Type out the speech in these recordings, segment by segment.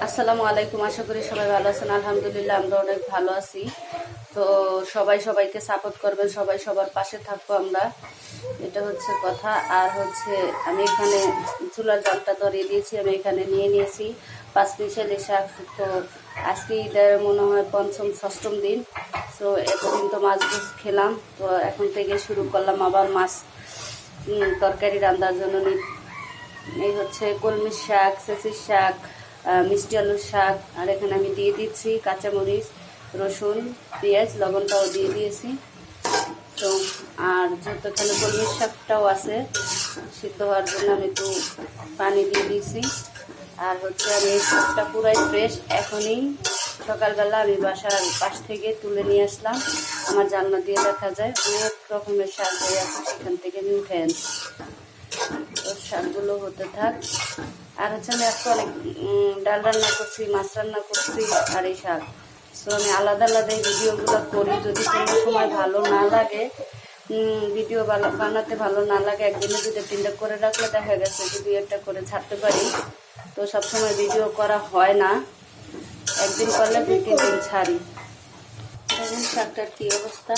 আসসালামু আলাইকুম। আশা করি সবাই ভালো আছেন। আলহামদুলিল্লাহ আমরা অনেক ভালো আছি। তো সবাই সবাইকে সাপোর্ট করবেন, সবাই সবার পাশে থাকবো আমরা, এটা হচ্ছে কথা। আর হচ্ছে আমি এখানে চুলার জলটা ধরিয়ে দিয়েছি, আমি এখানে নিয়ে নিয়েছি 5 মিশালি শাক। তো আজকে ঈদের মনে হয় পঞ্চম ষষ্ঠম দিন। তো এতদিন তো মাছ খেলাম, তো এখন থেকে শুরু করলাম আবার মাছ তরকারি রান্নার জন্য। এই হচ্ছে কলমি শাক, সেচির শাক, মিষ্টি আলুর শাক। আর এখানে আমি দিয়ে দিচ্ছি কাঁচামরিচ, রসুন, পেঁয়াজ, লবণটাও দিয়ে দিয়েছি। তো আর যেহেতু এখানে কলমি শাকটাও আছে, সিদ্ধ হওয়ার জন্য আমি একটু পানি দিয়ে দিয়েছি। আর হচ্ছে আমি এই শাকটা পুরাই ফ্রেশ, এখনই সকালবেলা আমি বাসার পাশ থেকে তুলে নিয়ে আসলাম। আমার জানলা দিয়ে দেখা যায় অনেক রকমের শাক হয়ে আছে, সেখান থেকে আমি উঠে আনছি। তো শাকগুলো হতে থাক। আর হচ্ছে আমি আজকে অনেক ডাল রান্না করছি, মাছ রান্না করছি, আর এই শাক। সো আমি আলাদা আলাদা এই ভিডিওগুলো করি। যদি কোনো সময় ভালো না লাগে, ভিডিও বানাতে ভালো না লাগে, একদিনে 2-3টা করে রাখলে দেখা গেছে যে 2-1টা করে ছাড়তে পারি। তো সবসময় ভিডিও করা হয় না, একদিন করলে 2-3 দিন ছাড়ি। দেখুন শাকটার কী অবস্থা।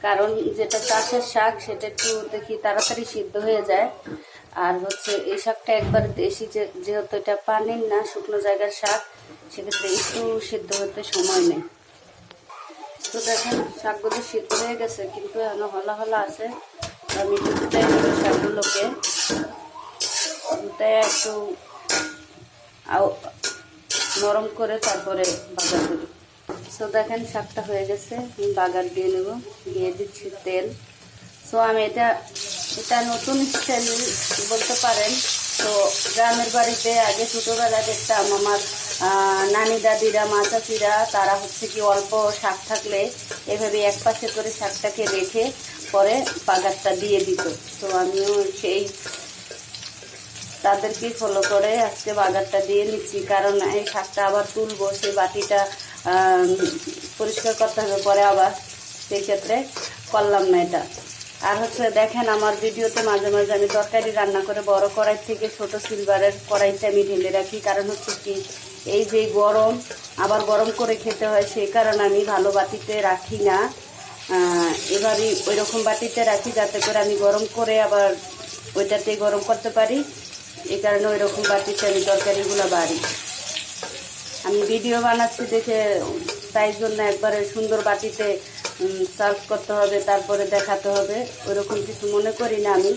কারণ যেটা চাষের শাক সেটা একটু দেখি তাড়াতাড়ি সিদ্ধ হয়ে যায়। আর হচ্ছে এই শাকটা একবার দেশি, যেহেতু এটা পানির না, শুকনো জায়গার শাক, সেক্ষেত্রে একটু সিদ্ধ হতে সময় নেই। তো দেখেন শাকগুলো সিদ্ধ হয়ে গেছে, কিন্তু এখনো হলা হলা আছে। আমি দুটাই শাকগুলোকে দুটাই একটু নরম করে তারপরে বাগার করি। সো দেখেন শাকটা হয়ে গেছে, বাগার দিয়ে নেব, দিয়ে দিচ্ছি তেল। সো আমি এটা নতুন স্টাইল বলতে পারেন। তো গ্রামের বাড়িতে আগে ছোটোবেলায় দেখতাম আমার নানি দাদিরা, মা চাচিরা, তারা হচ্ছে কি অল্প শাক থাকলে এভাবে এক পাশে করে শাকটাকে রেখে পরে বাগারটা দিয়ে দিত। তো আমিও সেই তাদেরকেই ফলো করে আজকে বাগারটা দিয়ে নিচ্ছি। কারণ এই শাকটা আবার তুলবো, সেই বাটিটা পরিষ্কার করতে হবে পরে আবার, সেই ক্ষেত্রে করলাম না এটা। আর হচ্ছে দেখেন আমার ভিডিওতে মাঝে মাঝে আমি তরকারি রান্না করে বড় কড়াই থেকে ছোট সিলভারের কড়াইতে আমি ঢেলে রাখি। কারণ হচ্ছে কি, এই যে গরম, আবার গরম করে খেতে হয়, সেই কারণে আমি ভালো বাটিতে রাখি না। এবারই ওই রকম বাটিতে রাখি যাতে করে আমি গরম করে আবার ওইটাতেই গরম করতে পারি। এই কারণে ওই রকম বাটিতে আমি তরকারিগুলো বাড়ি। আমি ভিডিও বানাচ্ছি দেখে, তাই জন্য একবারে সুন্দর বাটিতে সার্ভ করতে হবে, তারপরে দেখাতে হবে, ওইরকম কিছু মনে করি না আমি।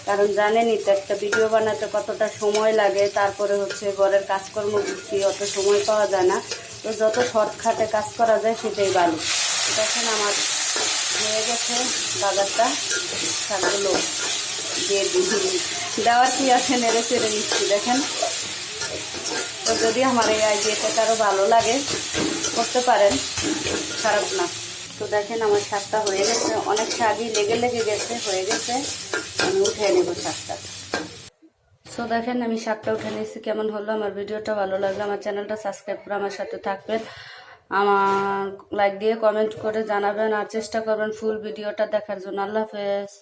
কারণ জানেনই তো একটা ভিডিও বানাতে কতটা সময় লাগে, তারপরে হচ্ছে ঘরের কাজকর্ম বুঝছি, অত সময় পাওয়া যায় না। তো যত শর্টকাটে কাজ করা যায় সেটাই ভালো। দেখেন আমার হয়ে গেছে বাজারটা, শাকগুলো দিয়ে দেওয়ার কি আছে, নেড়ে চেড়ে নিচ্ছি। দেখেন, তো যদি আমার এই আইডিয়াটা কারো ভালো লাগে করতে পারেন, খারাপ না। তো দেখেন আমার শাকটা হয়ে গেছে, অনেক শাকই লেগে লেগে গেছে, হয়ে গেছে। আমি উঠে নেব শাকটা। সো দেখেন আমি শাকটা উঠে নিয়েছি। কেমন হলো আমার ভিডিওটা? ভালো লাগলে আমার চ্যানেলটা সাবস্ক্রাইব করে আমার সাথে থাকবেন, আমার লাইক দিয়ে কমেন্ট করে জানাবেন, আর চেষ্টা করবেন ফুল ভিডিওটা দেখার জন্য। আল্লাহ হাফেজ।